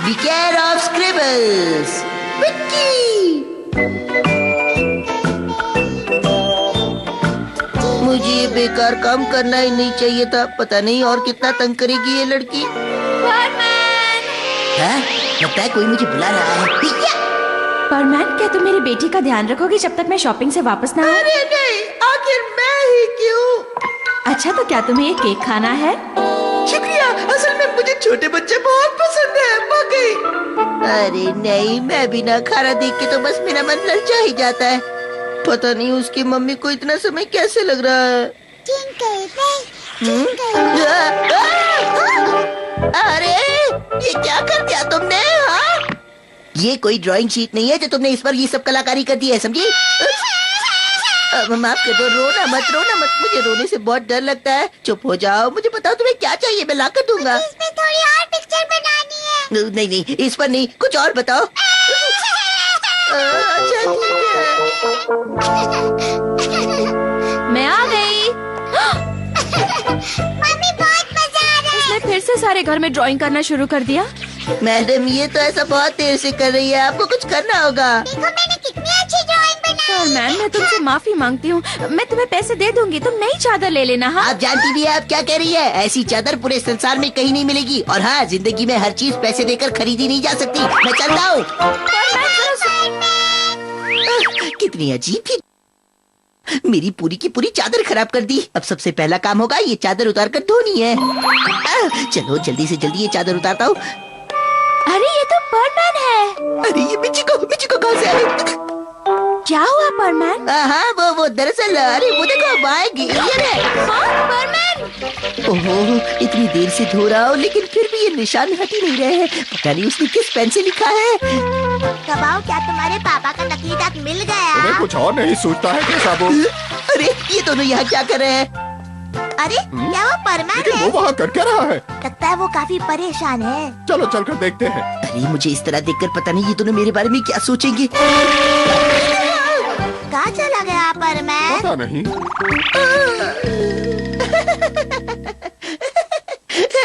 विकेयर of scribbles, Vicky. मुझे ये बेकार काम करना ही नहीं चाहिए था। पता नहीं और कितना तंग करेगी ये लड़की। हाँ, लगता है कोई मुझे बुला रहा है। परमैन, क्या तुम मेरी बेटी का ध्यान रखोगे जब तक मैं शॉपिंग से वापस ना आऊं? अरे नहीं, आखिर मैं ही क्यों? अच्छा, तो क्या तुम्हें ये केक खाना है? शुक्रिया, असल में मुझे छोटे बच्चे बहुत पसंद है। अरे नहीं, मैं भी ना खाना देख के तो बस मेरा मन ललचा ही जाता है। पता नहीं उसकी मम्मी को इतना समय कैसे लग रहा है। अरे ये क्या कर दिया तुमने? हाँ, ये कोई ड्राइंग शीट नहीं है जो तुमने इस पर ये सब कलाकारी कर दी है, समझी? माफ कर दो, रोना मत, रोना मत। मुझे रोने से बहुत डर लगता है। चुप हो जाओ, मुझे बताओ तुम्हें क्या चाहिए, मैं ला कर दूंगा। इसमें थोड़ी और पिक्चर बनानी है। नहीं नहीं, इस पर नहीं, कुछ और बताओ। अच्छा ठीक है। मैं आ गई। मम्मी, बहुत मजा आ रहा है। इसने फिर से सारे घर में ड्राइंग करना शुरू कर दिया। मैडम, ये तो ऐसा बहुत देर से कर रही है, आपको कुछ करना होगा। देखो मैंने कितनी अच्छी ड्राइंग बनाई। परमैन, मैं तुमसे माफी मांगती हूँ। मैं तुम्हें पैसे दे दूंगी, तुम नई चादर ले लेना। हाँ, आप जानती भी है आप क्या कह रही है? ऐसी चादर पूरे संसार में कहीं नहीं मिलेगी। और हाँ, जिंदगी में हर चीज पैसे देकर खरीदी नहीं जा सकती। मैं चलता हूँ। कितनी अजीब थी, मेरी पूरी की पूरी चादर खराब कर दी। अब सबसे पहला काम होगा ये चादर उतार कर धोनी है। चलो जल्दी से जल्दी ये चादर उतारता हूँ। अरे ये तो परमैन है। अरे ये मिची को कहाँ से आई? क्या हुआ परमैन? हाँ, वो दरअसल, अरे वो देखो, बाएं गियर है। हाँ, परमैन। ओहो, इतनी देर से धो रहा हूँ लेकिन फिर भी ये निशान हट ही नहीं रहे हैं। पता नहीं उसने किस पेन से लिखा है। कबाऊ, क्या तुम्हारे पापा का नकली दांत मिल गया? तुम्हें कुछ और नहीं सूझता है क्या साबू? अरे ये दोनों यहाँ क्या कर रहे हैं? अरे क्या वो परमैन लेकिन है? वो वहाँ कर क्या रहा है? लगता है वो काफी परेशान है। चलो चलकर देखते हैं। अरे मुझे इस तरह देखकर पता नहीं ये दोनों मेरे बारे में क्या सोचेंगे। कहाँ चला गया परमैन? पता नहीं।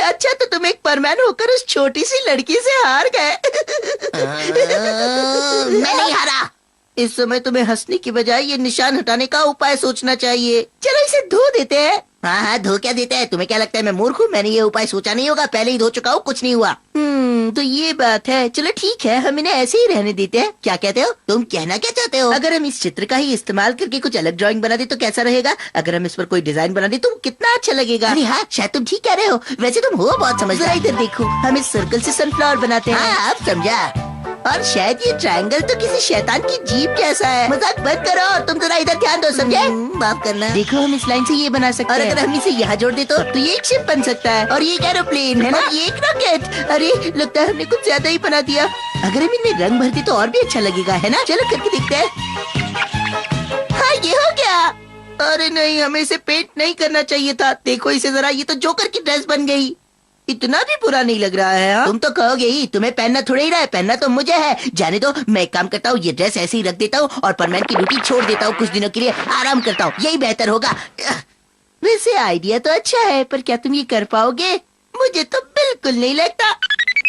अच्छा, तो तुम एक परमैन होकर उस छोटी सी लड़की से हार गए। मैं नहीं हारा। इस समय तुम्हें हंसने की बजाय ये निशान हटाने का उपाय सोचना चाहिए। चलो इसे धो देते हैं। हाँ, धो क्या देते हैं? तुम्हें क्या लगता है मैं मूर्ख हूँ? मैंने ये उपाय सोचा नहीं होगा, पहले ही धो चुका हूँ, कुछ नहीं हुआ। तो ये बात है। चलो ठीक है, हम इन्हें ऐसे ही रहने देते हैं। क्या कहते हो? तुम कहना क्या चाहते हो? अगर हम इस चित्र का ही इस्तेमाल करके कुछ अलग ड्राइंग बना दे तो कैसा रहेगा? अगर हम इस पर कोई डिजाइन बना दे तो कितना अच्छा लगेगा। अरे हाँ, शायद तुम ठीक कह रहे हो। वैसे तुम हो बहुत समझदार। इधर देखो, हम इस सर्कल से सनफ्लावर बनाते हैं। हाँ, अब समझा। और शायद ये ट्रायंगल तो किसी शैतान की जीभ जैसा है। मजाक बंद करो और तुम जरा इधर ध्यान दो, समझे? माफ करना। देखो, हम इस लाइन से ये बना सकते हैं। और अगर हम इसे यहाँ जोड़ दे तो ये एक शिप बन सकता है। और ये एक एरोप्लेन है ना, ये एक रॉकेट। अरे लगता है हमने कुछ ज्यादा ही बना दिया। अगर हम इनमें रंग भर दे तो और भी अच्छा लगेगा, है ना? चलो करके देखते हैं। हाँ, ये हो गया। अरे नहीं, हमें इसे पेंट नहीं करना चाहिए था। देखो इसे जरा, ये तो जोकर की ड्रेस बन गई। इतना भी बुरा नहीं लग रहा है। हाँ? तुम तो कहोगे ही, तुम्हें पहनना थोड़ा ही रहा है, पहनना तो मुझे है। जाने दो, मैं एक काम करता हूँ, ये ड्रेस ऐसे ही रख देता हूँ और परमैन की ड्यूटी छोड़ देता हूँ। कुछ दिनों के लिए आराम करता हूँ, यही बेहतर होगा। वैसे आइडिया तो अच्छा है, पर क्या तुम ये कर पाओगे? मुझे तो बिल्कुल नहीं लगता।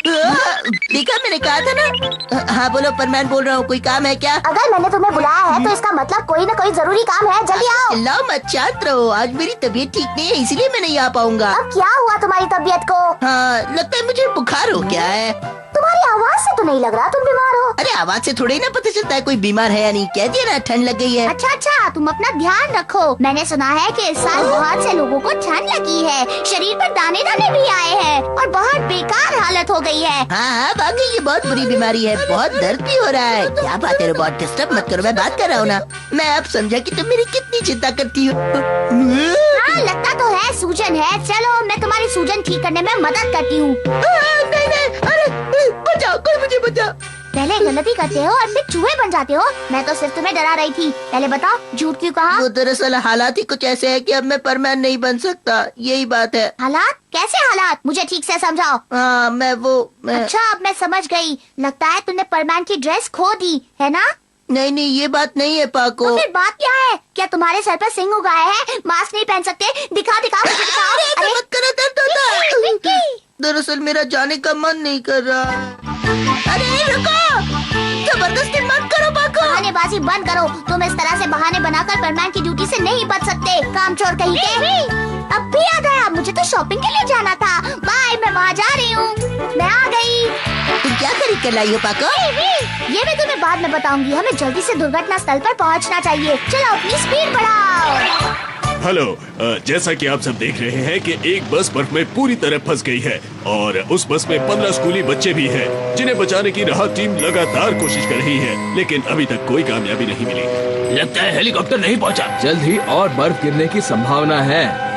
देखा, मैंने कहा था ना। हाँ बोलो, परमैन बोल रहा हूँ। कोई काम है क्या? अगर मैंने तुम्हें बुलाया है तो इसका मतलब कोई न कोई जरूरी काम है। जल्दी आओ। लाओ मत, शांत रहो। आज मेरी तबीयत ठीक नहीं है, इसलिए मैं नहीं आ पाऊंगा। अब क्या हुआ तुम्हारी तबीयत को? हाँ, लगता है मुझे बुखार हो गया है। तुम्हारी आवाज से तो नहीं लग रहा तुम बीमार हो। अरे आवाज से थोड़ी ना पता चलता है कोई बीमार है या नहीं। कह दिया ना, ठंड लग गई है। अच्छा, तुम अपना ध्यान रखो। मैंने सुना है कि इस साल बहुत से लोगों को ठंड लगी है, शरीर पर दाने दाने भी आए हैं और बहुत बेकार हालत हो गई है। हाँ, बाकी ये बहुत बुरी बीमारी है, बहुत दर्द भी हो रहा है। क्या बात है रोबोट, डिस्टर्ब मत करो, मैं बात कर रहा हूँ ना। मैं अब समझा कि तुम मेरी कितनी चिंता करती हो। हाँ, लगता तो है सूजन है। चलो मैं तुम्हारी सूजन ठीक करने में मदद करती हूँ। नहीं, अरे बचाओ, कोई मुझे बचाओ। पहले गलती करते हो और फिर चूहे बन जाते हो। मैं तो सिर्फ तुम्हें डरा रही थी। पहले बताओ, झूठ क्यों कहा? वो दरअसल हालात ही कुछ ऐसे है कि अब मैं परमैन नहीं बन सकता, यही बात है। हालात? कैसे हालात? मुझे ठीक से समझाओ। हाँ, मैं अच्छा, अब मैं समझ गई। लगता है तुमने परमैन की ड्रेस खो दी है ना? नहीं नहीं, ये बात नहीं है पाको। तो फिर बात क्या है? क्या तुम्हारे सर पर सिंग उगाए हैं? मास्क नहीं पहन सकते? दिखाओ दिखाओ मुझे दिखाओ। अरे मत करो, दर्द होता है। विक्की, दरअसल मेरा जाने का मन नहीं कर रहा। अरे रुको, जबरदस्ती मत करो पाको। बहानेबाजी बंद करो। तुम इस तरह से बहाने बनाकर परमैन की ड्यूटी से नहीं बच सकते। काम चोर कहीं के। अब भी याद आया, मुझे तो शॉपिंग के लिए जाना था। बाय, मैं वहाँ जा रही हूँ। मैं आ गई। तुम क्या खरीद कर लाई हो पाको? ये मैं तुम्हें बाद में बताऊंगी। हमें जल्दी से दुर्घटना स्थल पर पहुंचना चाहिए। चलो अपनी स्पीड बढ़ाओ। हेलो, जैसा कि आप सब देख रहे हैं कि एक बस बर्फ में पूरी तरह फंस गई है और उस बस में 15 स्कूली बच्चे भी हैं, जिन्हें बचाने की राहत टीम लगातार कोशिश कर रही है, लेकिन अभी तक कोई कामयाबी नहीं मिली। लगता है हेलीकॉप्टर नहीं पहुंचा। जल्द ही और बर्फ गिरने की संभावना है।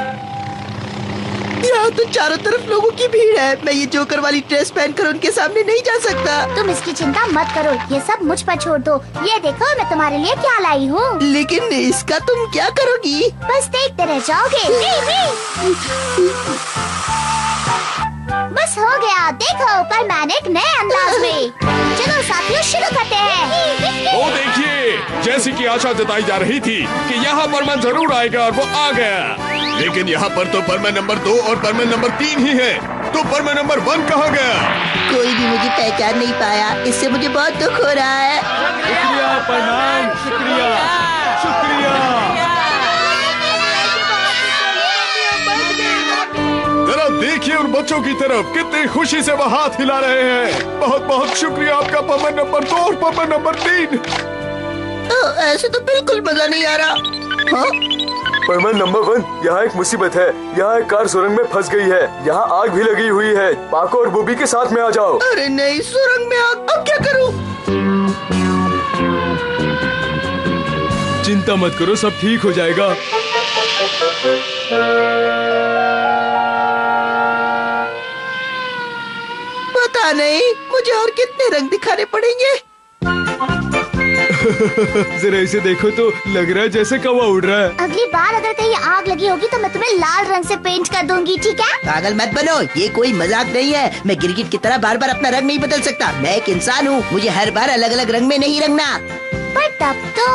यहाँ तो चारों तरफ लोगों की भीड़ है। मैं ये जोकर वाली ड्रेस पहनकर उनके सामने नहीं जा सकता। तुम इसकी चिंता मत करो, ये सब मुझ पर छोड़ दो। ये देखो मैं तुम्हारे लिए क्या लाई हूँ। लेकिन इसका तुम क्या करोगी? बस देखते रह जाओगे। बस हो गया, देखो पर मैंने एक नए अंदाज में। चलो साथियों शुरू करते हैं। ओ देखिए, जैसी कि आशा जताई जा रही थी कि यहाँ परमैन जरूर आएगा और वो आ गया, लेकिन यहाँ पर तो परमैन नंबर 2 और परमैन नंबर 3 ही है। तो परमैन नंबर 1 कहाँ गया? कोई भी मुझे पहचान नहीं पाया। इससे मुझे बहुत दुख हो रहा है। शुक्रिया परमैन, शुक्रिया, शुक्रिया। जरा देखिए उन बच्चों की तरफ, कितनी खुशी से वो हाथ हिला रहे हैं। बहुत बहुत शुक्रिया आपका परमैन नंबर 2 और परमैन नंबर 3। ऐसे तो बिल्कुल मजा नहीं आ रहा। हाँ? परमैन नंबर 1, यहाँ एक मुसीबत है। यहाँ एक कार सुरंग में फंस गई है। यहाँ आग भी लगी हुई है। पाको और बूबी के साथ में आ जाओ। अरे नहीं, सुरंग में आग, अब क्या करूँ? चिंता मत करो, सब ठीक हो जाएगा। पता नहीं मुझे और कितने रंग दिखाने पड़ेंगे। जरा इसे देखो तो लग रहा है जैसे कौवा उड़ रहा है। अगली बार अगर कहीं आग लगी होगी तो मैं तुम्हें लाल रंग से पेंट कर दूंगी, ठीक है? पागल मत बनो, ये कोई मजाक नहीं है। मैं गिरगिट की तरह बार बार अपना रंग नहीं बदल सकता। मैं एक इंसान हूँ, मुझे हर बार अलग अलग रंग में नहीं रंगना। पर तब तो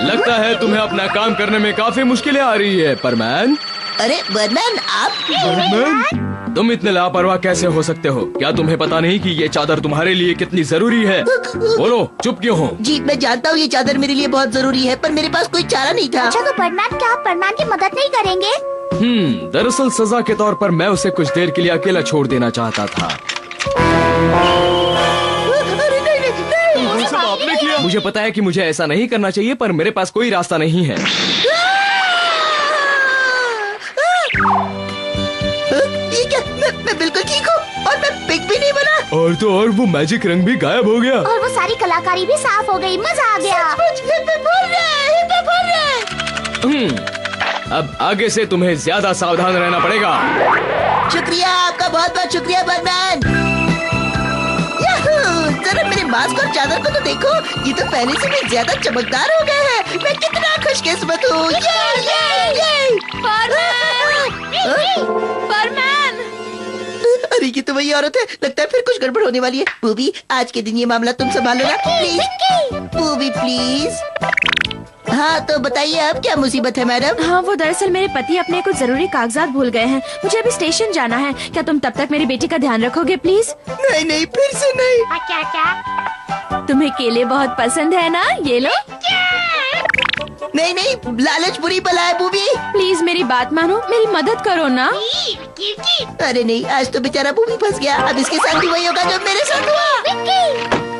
लगता है तुम्हें अपना काम करने में काफी मुश्किलें आ रही है परमैन। अरे बर्मैन, आप? परमैन, तुम इतने लापरवाह कैसे हो सकते हो? क्या तुम्हें पता नहीं कि ये चादर तुम्हारे लिए कितनी जरूरी है? बोलो, चुप क्यों हो? जी मैं जानता हूँ ये चादर मेरे लिए बहुत जरूरी है, पर मेरे पास कोई चारा नहीं था। अच्छा तो परमैन, क्या आप परमैन की मदद नहीं करेंगे? दरअसल सजा के तौर पर मैं उसे कुछ देर के लिए अकेला छोड़ देना चाहता था। अरे नहीं नहीं, नहीं। ये सब आपने किया? मुझे पता है कि मुझे ऐसा नहीं करना चाहिए, पर मेरे पास कोई रास्ता नहीं है। ये क्या? मैं बिल्कुल ठीक हूँ और मैं पिग भी नहीं बना। और तो और वो मैजिक रंग भी गायब हो गया। और वो सारी कलाकारी भी साफ हो गई। मजा आ गया। अब आगे से तुम्हें ज्यादा सावधान रहना पड़ेगा। शुक्रिया, आपका बहुत बहुत शुक्रिया बर्मैन। जरा मेरे मास्क और चादर को तो देखो, ये तो पहले से भी ज्यादा चमकदार हो गए हैं। मैं कितना खुशकिस्मत हूँ। परमैन, अरे ये तो वही औरत है। लगता है फिर कुछ गड़बड़ होने वाली है। बूबी, आज के दिन ये मामला तुम संभालो ना प्लीज। Booby please. हाँ तो बताइए अब क्या मुसीबत है मैडम? हाँ वो दरअसल मेरे पति अपने कुछ जरूरी कागजात भूल गए हैं। मुझे अभी स्टेशन जाना है। क्या तुम तब तक मेरी बेटी का ध्यान रखोगे प्लीज? नहीं नहीं, फिर से नहीं। क्या? तुम्हें केले बहुत पसंद है ना? ये लो। नहीं नहीं, लालच बुरी बला है बूबी। प्लीज मेरी बात मानो, मेरी मदद करो ना। अरे नहीं, आज तो बेचारा बूबी फंस गया। अब इसके साथ भी वही होगा जो मेरे साथ हुआ।